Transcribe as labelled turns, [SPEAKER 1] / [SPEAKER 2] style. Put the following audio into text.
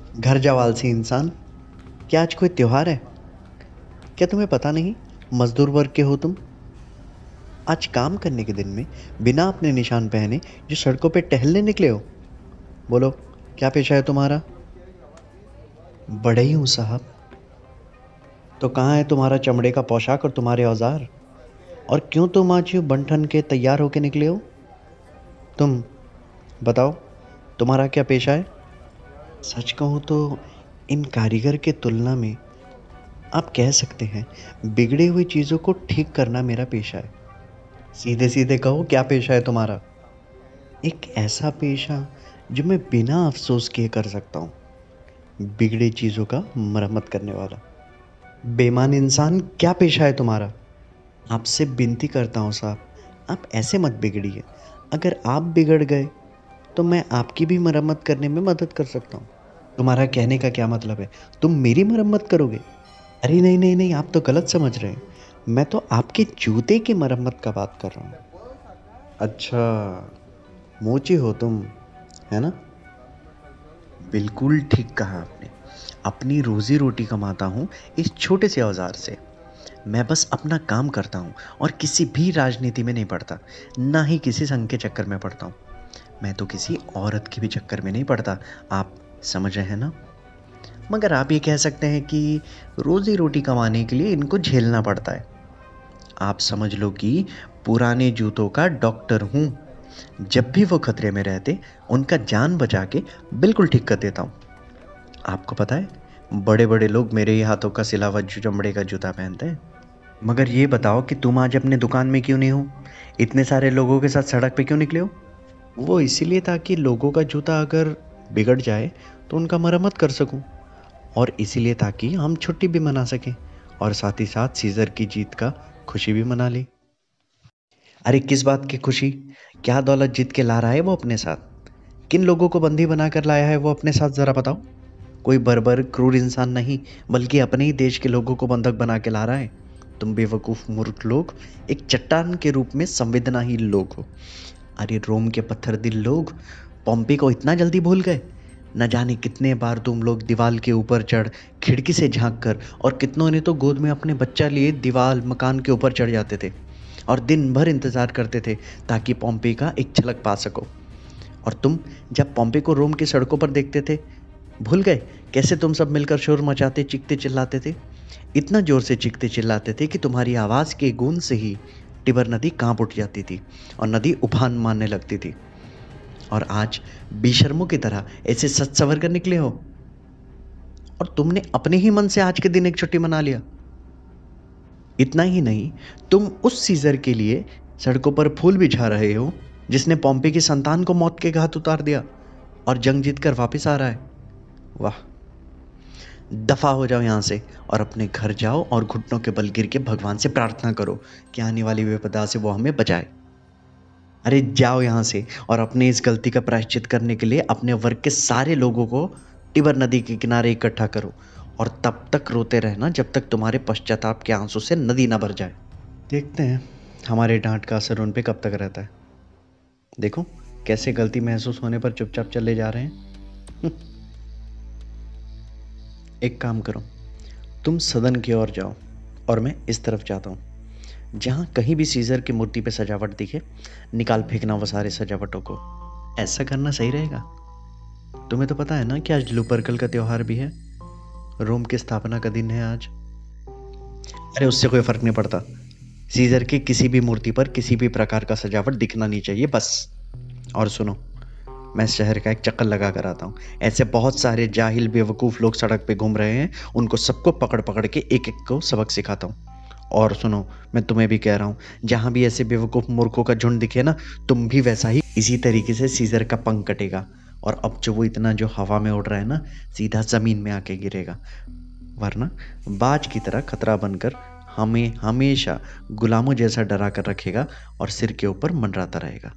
[SPEAKER 1] घर जाओ आलसी इंसान। क्या आज कोई त्योहार है? क्या तुम्हें पता नहीं मजदूर वर्ग के हो तुम? आज काम करने के दिन में बिना अपने निशान पहने जो सड़कों पे टहलने निकले हो। बोलो, क्या पेशा है तुम्हारा? बड़े ही हूँ साहब। तो कहाँ है तुम्हारा चमड़े का पोशाक और तुम्हारे औजार? और क्यों तुम आज यूं बन ठन के तैयार होके निकले हो? तुम बताओ, तुम्हारा क्या पेशा है? सच कहूँ तो इन कारीगर के तुलना में आप कह सकते हैं बिगड़ी हुई चीज़ों को ठीक करना मेरा पेशा है। सीधे सीधे कहो, क्या पेशा है तुम्हारा? एक ऐसा पेशा जो मैं बिना अफसोस किए कर सकता हूँ। बिगड़ी चीज़ों का मरम्मत करने वाला। बेईमान इंसान, क्या पेशा है तुम्हारा? आपसे विनती करता हूँ साहब, आप ऐसे मत बिगड़िए। अगर आप बिगड़ गए तो मैं आपकी भी मरम्मत करने में मदद कर सकता हूँ। तुम्हारा कहने का क्या मतलब है? तुम मेरी मरम्मत करोगे? अरे नहीं नहीं नहीं, आप तो गलत समझ रहे हैं। मैं तो आपके जूते की मरम्मत का बात कर रहा हूँ। अच्छा, मोची हो तुम, है ना? बिल्कुल ठीक कहा आपने। अपनी रोजी रोटी कमाता हूँ इस छोटे से औजार से। मैं बस अपना काम करता हूँ और किसी भी राजनीति में नहीं पड़ता, ना ही किसी संघ के चक्कर में पड़ता हूँ। मैं तो किसी औरत के भी चक्कर में नहीं पड़ता। आप समझ रहे हैं ना? मगर आप ये कह सकते हैं कि रोजी रोटी कमाने के लिए इनको झेलना पड़ता है। आप समझ लो कि पुराने जूतों का डॉक्टर हूँ। जब भी वो खतरे में रहते, उनका जान बचा के बिल्कुल ठीक कर देता हूँ। आपको पता है, बड़े बड़े लोग मेरे ही हाथों का सिला हुआ चमड़े का जूता पहनते हैं। मगर ये बताओ कि तुम आज अपने दुकान में क्यों नहीं हो? इतने सारे लोगों के साथ सड़क पे क्यों निकले हो? वो इसीलिए था कि लोगों का जूता अगर बिगड़ जाए तो उनका मरम्मत कर सकूं, और इसीलिए था कि हम छुट्टी भी मना सकें, और साथ ही साथ सीजर की जीत का खुशी भी मना ली। अरे किस बात की खुशी? क्या दौलत जीत के ला रहा है वो अपने साथ? किन लोगों को बंदी बनाकर लाया है वो अपने साथ, जरा बताओ। कोई बर्बर क्रूर इंसान नहीं, बल्कि अपने ही देश के लोगों को बंधक बना के ला रहा है। तुम बेवकूफ़ मूर्ख लोग एक चट्टान के रूप में संवेदनाहीन लोग हो। अरे रोम के पत्थर दिल लोग पॉम्पी को इतना जल्दी भूल गए? न जाने कितने बार तुम लोग दीवार के ऊपर चढ़, खिड़की से झांक कर, और कितनों ने तो गोद में अपने बच्चा लिए दीवार मकान के ऊपर चढ़ जाते थे और दिन भर इंतज़ार करते थे ताकि पॉम्पी का एक झलक पा सको। और तुम जब पॉम्पे को रोम की सड़कों पर देखते थे, भूल गए कैसे तुम सब मिलकर शोर मचाते, चीखते चिल्लाते थे? इतना जोर से चीखते चिल्लाते थे कि तुम्हारी आवाज़ के गूंज से ही टिबर नदी कांप उठ जाती थी और नदी उफान मारने लगती थी। और आज बेशर्मों की तरह ऐसे सच सवर कर निकले हो, और तुमने अपने ही मन से आज के दिन एक छुट्टी मना लिया। इतना ही नहीं, तुम उस सीजर के लिए सड़कों पर फूल बिछा रहे हो जिसने पॉम्पे की संतान को मौत के घाट उतार दिया और जंग जीत कर वापिस आ रहा है। वाह! दफा हो जाओ यहाँ से और अपने घर जाओ और घुटनों के बल गिर के भगवान से प्रार्थना करो कि आने वाली विपदा से वो हमें बचाए। अरे जाओ यहाँ से और अपने इस गलती का प्रायश्चित करने के लिए अपने वर्ग के सारे लोगों को टिबर नदी के किनारे इकट्ठा करो, और तब तक रोते रहना जब तक तुम्हारे पश्चाताप के आंसू से नदी ना भर जाए। देखते हैं हमारे डांट का असर उन पे कब तक रहता है। देखो कैसे गलती महसूस होने पर चुपचाप चले जा रहे हैं। एक काम करो, तुम सदन की ओर जाओ और मैं इस तरफ जाता हूँ। जहाँ कहीं भी सीजर की मूर्ति पे सजावट दिखे, निकाल फेंकना वो सारे सजावटों को। ऐसा करना सही रहेगा। तुम्हें तो पता है ना कि आज लुपर्कल का त्योहार भी है। रोम की स्थापना का दिन है आज। अरे उससे कोई फर्क नहीं पड़ता। सीजर की किसी भी मूर्ति पर किसी भी प्रकार का सजावट दिखना नहीं चाहिए, बस। और सुनो, मैं शहर का एक चक्कर लगा कर आता हूँ। ऐसे बहुत सारे जाहिल बेवकूफ़ लोग सड़क पे घूम रहे हैं, उनको सबको पकड़ पकड़ के एक एक को सबक सिखाता हूँ। और सुनो, मैं तुम्हें भी कह रहा हूँ, जहाँ भी ऐसे बेवकूफ़ मूर्खों का झुंड दिखे ना, तुम भी वैसा ही इसी तरीके से सीजर का पंख कटेगा। और अब जो वो इतना जो हवा में उड़ रहा है ना, सीधा ज़मीन में आके गिरेगा। वरना बाज की तरह खतरा बनकर हमें हमेशा गुलामों जैसा डरा कर रखेगा और सिर के ऊपर मंडराता रहेगा।